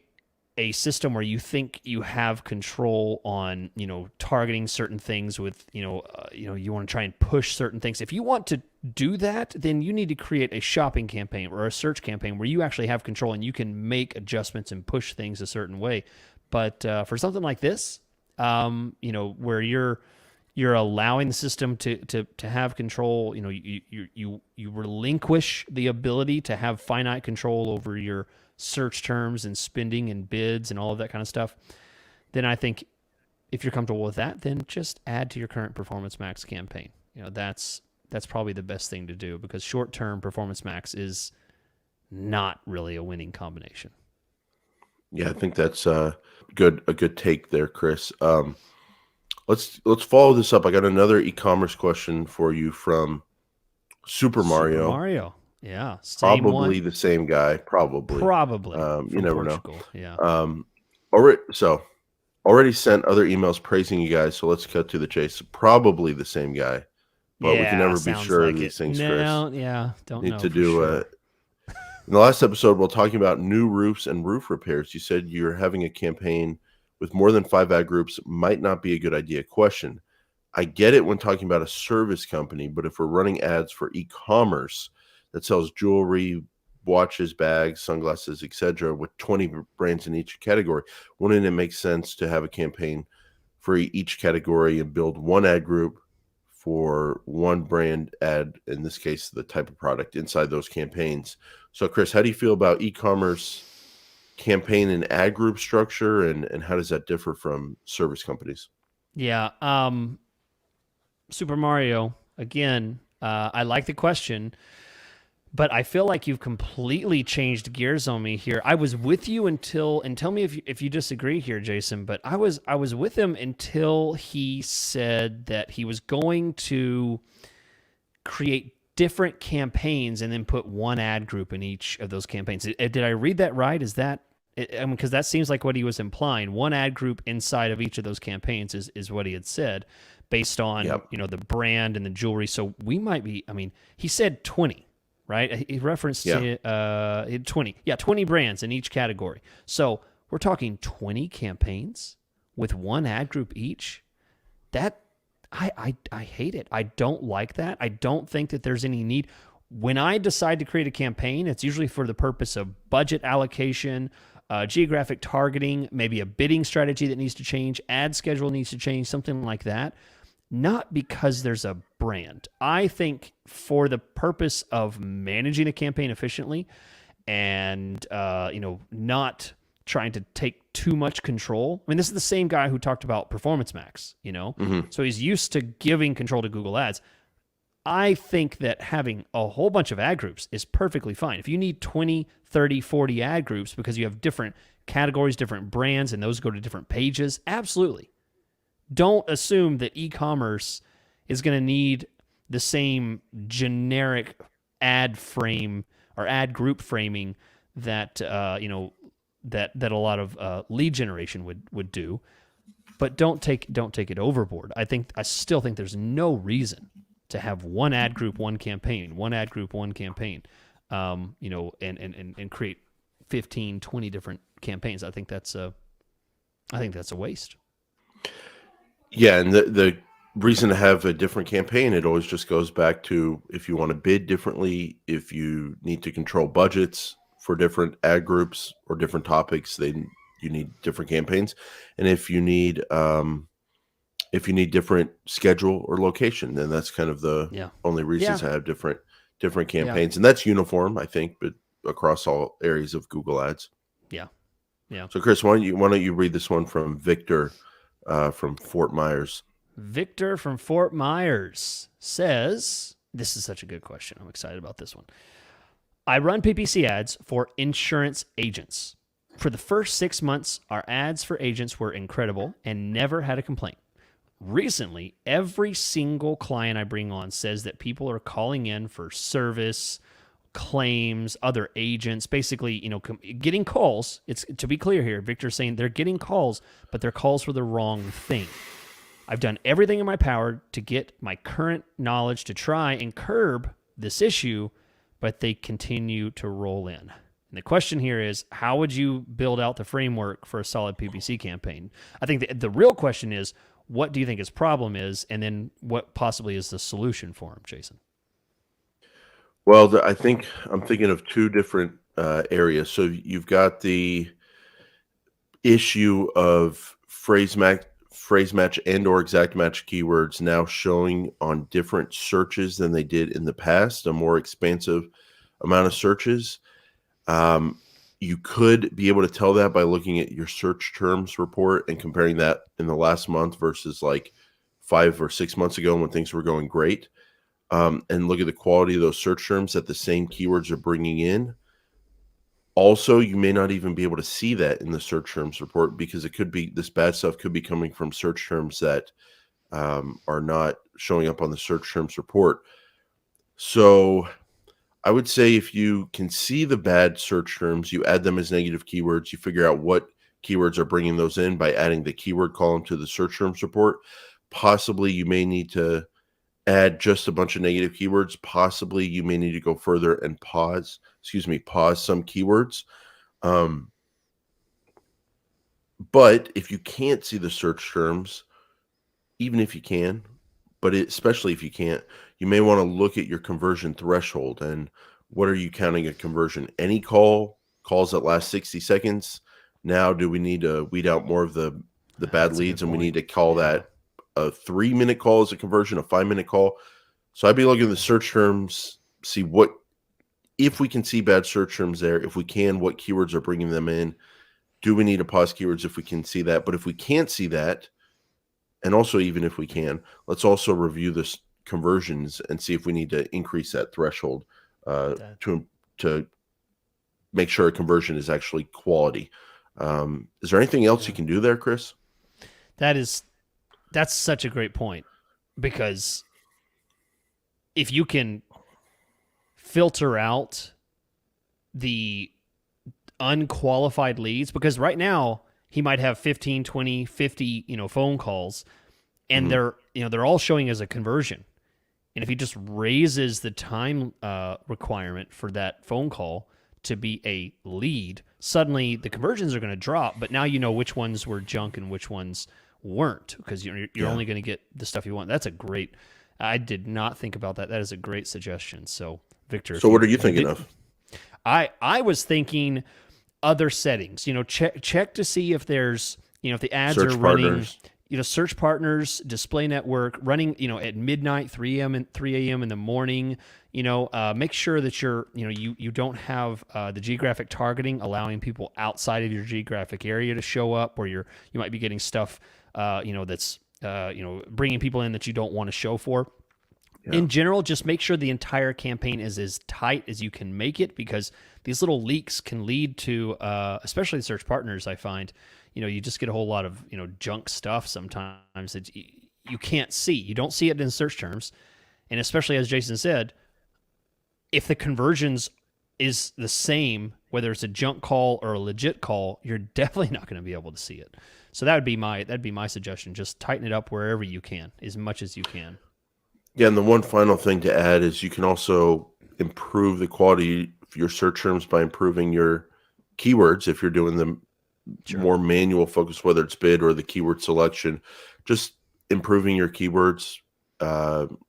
Speaker 2: a system where you think you have control on, targeting certain things with, you want to try and push certain things. If you want to do that, then you need to create a shopping campaign or a search campaign where you actually have control and you can make adjustments and push things a certain way. But for something like this, where you're allowing the system to have control, you relinquish the ability to have finite control over your search terms and spending and bids and all of that kind of stuff, then I think if you're comfortable with that, then just add to your current Performance Max campaign. That's probably the best thing to do, because short-term Performance Max is not really a winning combination.
Speaker 1: Yeah, I think that's a good take there, Chris. Let's follow this up. I got another e-commerce question for you from Super
Speaker 2: Super
Speaker 1: Mario.
Speaker 2: Mario. Yeah, same
Speaker 1: Probably
Speaker 2: one.
Speaker 1: the same guy. Probably.
Speaker 2: Probably
Speaker 1: You
Speaker 2: from
Speaker 1: never know.
Speaker 2: Portugal. Yeah.
Speaker 1: Already sent other emails praising you guys. So let's cut to the chase. Probably the same guy, but we can
Speaker 2: Yeah,
Speaker 1: never be
Speaker 2: sounds
Speaker 1: sure of
Speaker 2: like
Speaker 1: these
Speaker 2: it.
Speaker 1: things, Chris.
Speaker 2: No, yeah, don't
Speaker 1: Need
Speaker 2: know
Speaker 1: to
Speaker 2: for
Speaker 1: do.
Speaker 2: sure.
Speaker 1: In the last episode, while talking about new roofs and roof repairs, you said you're having a campaign with more than 5 ad groups might not be a good idea. Question: I get it when talking about a service company, but if we're running ads for e-commerce that sells jewelry, watches, bags, sunglasses, etc., with 20 brands in each category, wouldn't it make sense to have a campaign for each category and build one ad group for one brand ad, in this case, the type of product inside those campaigns? So, Chris, how do you feel about e-commerce campaign and ad group structure, and how does that differ from service companies?
Speaker 2: Yeah. Super Mario, again, I like the question, but I feel like you've completely changed gears on me here. I was with you until, and tell me if you disagree here, Jason, but I was with him until he said that he was going to create different campaigns and then put one ad group in each of those campaigns. Did I read that right? Is that, I mean, because that seems like what he was implying. One ad group inside of each of those campaigns is what he had said, based on
Speaker 1: Yep.
Speaker 2: the brand and the jewelry. So we might be. I mean, he said 20, right? He referenced
Speaker 1: Yeah.
Speaker 2: 20. Yeah, 20 brands in each category. So we're talking 20 campaigns with one ad group each. That I hate it. I don't like that. I don't think that there's any need. When I decide to create a campaign, it's usually for the purpose of budget allocation, geographic targeting, maybe a bidding strategy that needs to change, ad schedule needs to change, something like that. Not because there's a brand. I think for the purpose of managing a campaign efficiently and not trying to take too much control. I mean, this is the same guy who talked about Performance Max,
Speaker 1: Mm-hmm.
Speaker 2: so he's used to giving control to Google Ads. I think that having a whole bunch of ad groups is perfectly fine. If you need 20, 30, 40 ad groups because you have different categories, different brands, and those go to different pages, absolutely. Don't assume that e-commerce is going to need the same generic ad frame or ad group framing that that a lot of lead generation would do. But don't take it overboard. I still think there's no reason to have one ad group, one campaign, one ad group, one campaign, and create 15, 20 different campaigns. I think that's a waste.
Speaker 1: Yeah, and the reason to have a different campaign, it always just goes back to if you want to bid differently, if you need to control budgets for different ad groups or different topics, then you need different campaigns. And if you need different schedule or location, then that's kind of the
Speaker 2: Yeah.
Speaker 1: only reasons
Speaker 2: Yeah.
Speaker 1: to have different
Speaker 2: Yeah.
Speaker 1: campaigns. And that's uniform, I think, but across all areas of Google Ads.
Speaker 2: Yeah. Yeah.
Speaker 1: So Chris, why don't you read this one from Victor from Fort Myers?
Speaker 2: Victor from Fort Myers says, this is such a good question. I'm excited about this one. I run PPC ads for insurance agents. For the first 6 months, our ads for agents were incredible and never had a complaint. Recently, every single client I bring on says that people are calling in for service, claims, other agents, basically, getting calls. It's to be clear here, Victor's saying they're getting calls, but they're calls for the wrong thing. I've done everything in my power to get my current knowledge to try and curb this issue, but they continue to roll in. And the question here is, how would you build out the framework for a solid PPC campaign? I think the real question is, what do you think his problem is, and then what possibly is the solution for him, Jason?
Speaker 1: Well, I think I'm thinking of two different areas. So you've got the issue of phrase match and or exact match keywords now showing on different searches than they did in the past, a more expansive amount of searches. You could be able to tell that by looking at your search terms report and comparing that in the last month versus like 5 or 6 months ago when things were going great. And look at the quality of those search terms that the same keywords are bringing in. Also, you may not even be able to see that in the search terms report because it could be this bad stuff could be coming from search terms that are not showing up on the search terms report. So I would say if you can see the bad search terms, you add them as negative keywords, you figure out what keywords are bringing those in by adding the keyword column to the search terms report. Possibly you may need to add just a bunch of negative keywords. Possibly you may need to go further and pause some keywords. But if you can't see the search terms, even if you can, especially if you can't, you may want to look at your conversion threshold and what are you counting a conversion? Any calls that last 60 seconds. Now, do we need to weed out more of the bad leads and we need to call that a 3-minute call as a conversion, a 5-minute call? So I'd be looking at the search terms, see if we can see bad search terms there. If we can, what keywords are bringing them in? Do we need to pause keywords if we can see that? But if we can't see that, and also even if we can, let's also review this conversions and see if we need to increase that threshold to make sure a conversion is actually quality. Is there anything else you can do there, Chris?
Speaker 2: That's such a great point, because if you can filter out the unqualified leads, because right now he might have 15, 20, 50, phone calls, and they're all showing as a conversion. And if he just raises the time requirement for that phone call to be a lead, suddenly the conversions are going to drop, but now you know which ones were junk and which ones weren't, because you're only going to get the stuff you want. I did not think about that. That is a great suggestion. So, Victor.
Speaker 1: So what are you thinking of?
Speaker 2: I was thinking other settings. Check to see if there's, if the ads
Speaker 1: Search
Speaker 2: are running,
Speaker 1: partners.
Speaker 2: Search partners, display network running, at midnight, 3 a.m. and 3 a.m. in the morning. Make sure that you don't have the geographic targeting allowing people outside of your geographic area to show up, or you might be getting stuff, that's bringing people in that you don't want to show for.
Speaker 1: Yeah.
Speaker 2: in general, just make sure the entire campaign is as tight as you can make it, because these little leaks can lead to, especially search partners, I find, you just get a whole lot of, junk stuff sometimes that you can't see. You don't see it in search terms. And especially, as Jason said, if the conversions is the same, whether it's a junk call or a legit call, you're definitely not going to be able to see it. So that'd be my suggestion. Just tighten it up wherever you can, as much as you can.
Speaker 1: Yeah, and the one final thing to add is you can also improve the quality of your search terms by improving your keywords if you're doing the
Speaker 2: Sure.
Speaker 1: more manual focus, whether it's bid or the keyword selection. Just improving your keywords,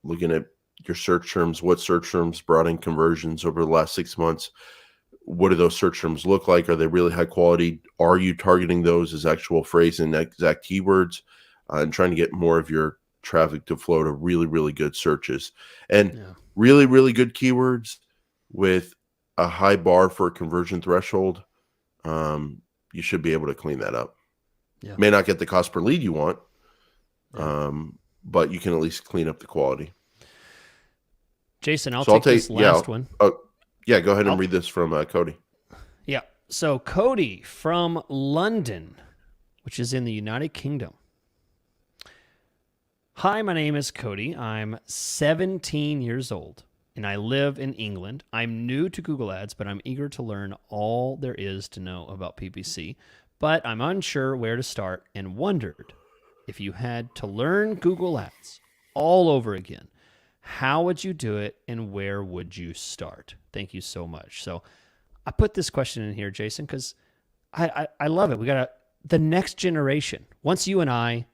Speaker 1: looking at your search terms, what search terms brought in conversions over the last 6 months. What do those search terms look like? Are they really high quality? Are you targeting those as actual phrase and exact keywords, and trying to get more of your traffic to flow to really, really good searches and
Speaker 2: Yeah.
Speaker 1: really, really good keywords with a high bar for a conversion threshold? You should be able to clean that up.
Speaker 2: Yeah.
Speaker 1: May not get the cost per lead you want,
Speaker 2: Yeah.
Speaker 1: but you can at least clean up the quality.
Speaker 2: Jason, I'll
Speaker 1: So
Speaker 2: take this last one.
Speaker 1: Yeah, go ahead and read this from Cody.
Speaker 2: Yeah. So Cody from London, which is in the United Kingdom. Hi, my name is Cody. I'm 17 years old, and I live in England. I'm new to Google Ads, but I'm eager to learn all there is to know about PPC. But I'm unsure where to start and wondered, if you had to learn Google Ads all over again, how would you do it and where would you start? Thank you so much. So I put this question in here, Jason, because I love it. We got the next generation. Once you and I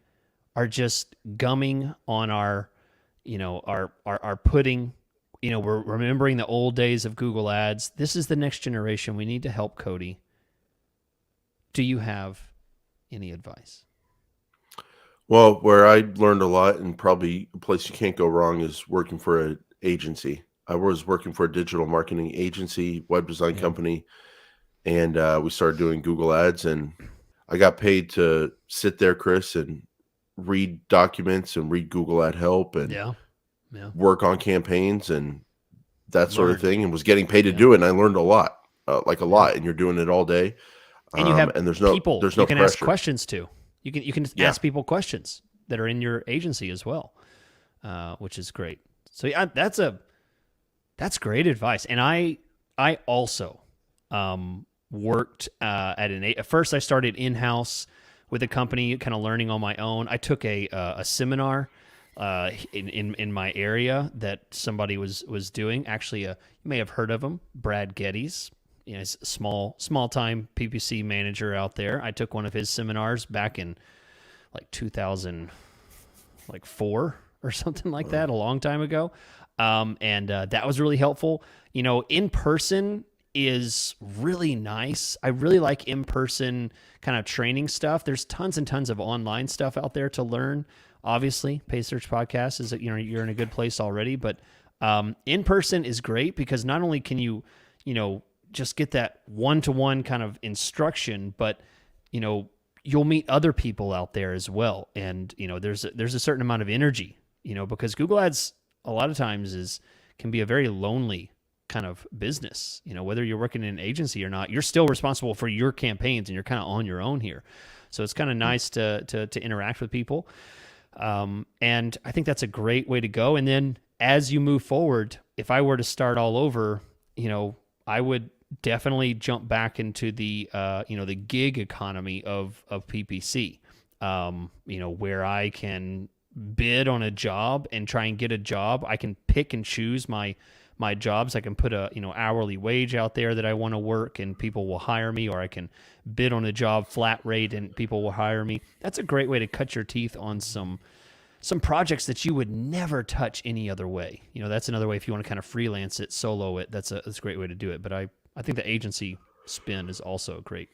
Speaker 2: are just gumming on our pudding, we're remembering the old days of Google Ads. This is the next generation. We need to help Cody. Do you have any advice?
Speaker 1: Well, where I learned a lot, and probably a place you can't go wrong, is working for an agency. I was working for a digital marketing agency, web design company, and we started doing Google Ads, and I got paid to sit there, Chris, and read documents and read Google Ad Help and work on campaigns and that sort of thing, and was getting paid to do it. And I learned a lot, like a lot, and you're doing it all day.
Speaker 2: And you have
Speaker 1: and there's
Speaker 2: people
Speaker 1: no
Speaker 2: you can
Speaker 1: pressure.
Speaker 2: ask questions to. You can ask people questions that are in your agency as well, which is great. So yeah, that's great advice. And I also worked at first I started in-house with a company, kind of learning on my own. I took a seminar in my area that somebody was doing. Actually, you may have heard of him, Brad Geddes. He's a small time PPC manager out there. I took one of his seminars back in like 2004 or something like that, a long time ago. And that was really helpful. In person is really nice. I really like in-person kind of training stuff. There's tons and tons of online stuff out there to learn. Obviously, Paid Search Podcast is you're in a good place already, but in person is great because not only can you just get that one-to-one kind of instruction, but you'll meet other people out there as well, and there's a certain amount of energy, because Google Ads a lot of times can be a very lonely kind of business. Whether you're working in an agency or not, you're still responsible for your campaigns and you're kind of on your own here. So it's kind of nice to interact with people. And I think that's a great way to go. And then as you move forward, if I were to start all over, I would definitely jump back into the the gig economy of PPC, where I can bid on a job and try and get a job. I can pick and choose my jobs. I can put a hourly wage out there that I want to work and people will hire me, or I can bid on a job flat rate and people will hire me. That's a great way to cut your teeth on some projects that you would never touch any other way. That's another way if you want to kind of freelance it, solo it. That's a great way to do it. But I think the agency spin is also a great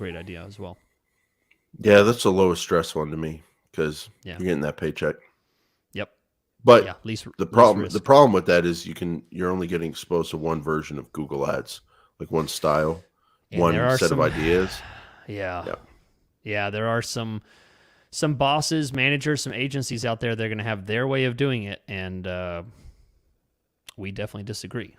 Speaker 2: idea as well.
Speaker 1: Yeah, that's the lowest stress one to me because you're getting that paycheck.
Speaker 2: Yep.
Speaker 1: But
Speaker 2: the
Speaker 1: problem with that is you're only getting exposed to one version of Google Ads, like one style, and one set of ideas.
Speaker 2: Yeah. There are some some bosses, managers, some agencies out there, they're going to have their way of doing it, and we definitely disagree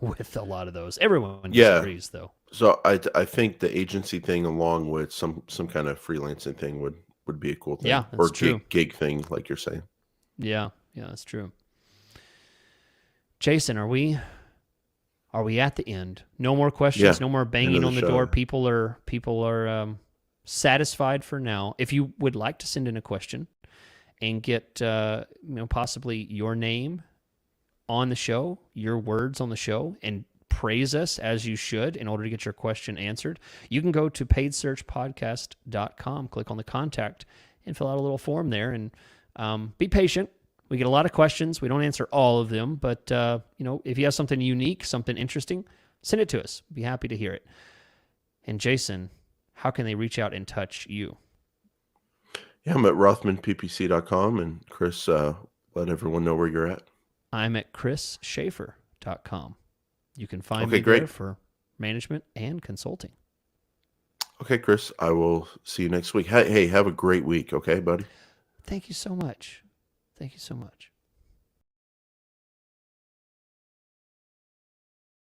Speaker 2: with a lot of those. Everyone
Speaker 1: Yeah.
Speaker 2: disagrees, though.
Speaker 1: So I think the agency thing, along with some kind of freelancing thing, would be a cool
Speaker 2: Yeah,
Speaker 1: thing,
Speaker 2: that's
Speaker 1: or
Speaker 2: true.
Speaker 1: gig thing, like you're saying.
Speaker 2: Yeah, that's true. Jason, are we at the end? No more questions.
Speaker 1: Yeah.
Speaker 2: No more
Speaker 1: End of
Speaker 2: banging
Speaker 1: the
Speaker 2: on the
Speaker 1: show.
Speaker 2: door. People are satisfied for now. If you would like to send in a question and get possibly your name on the show, your words on the show, and praise us as you should in order to get your question answered, you can go to paidsearchpodcast.com, click on the contact, and fill out a little form there. And be patient. We get a lot of questions. We don't answer all of them, but if you have something unique, something interesting, send it to us. Be happy to hear it. And Jason, how can they reach out and touch you?
Speaker 1: Yeah, I'm at rothmanppc.com, and Chris, let everyone know where you're at.
Speaker 2: I'm at chrisschaefer.com. You can find
Speaker 1: Okay,
Speaker 2: me
Speaker 1: great.
Speaker 2: there for management and consulting.
Speaker 1: Okay, Chris, I will see you next week. Hey, have a great week, okay, buddy?
Speaker 2: Thank you so much. Thank you so much.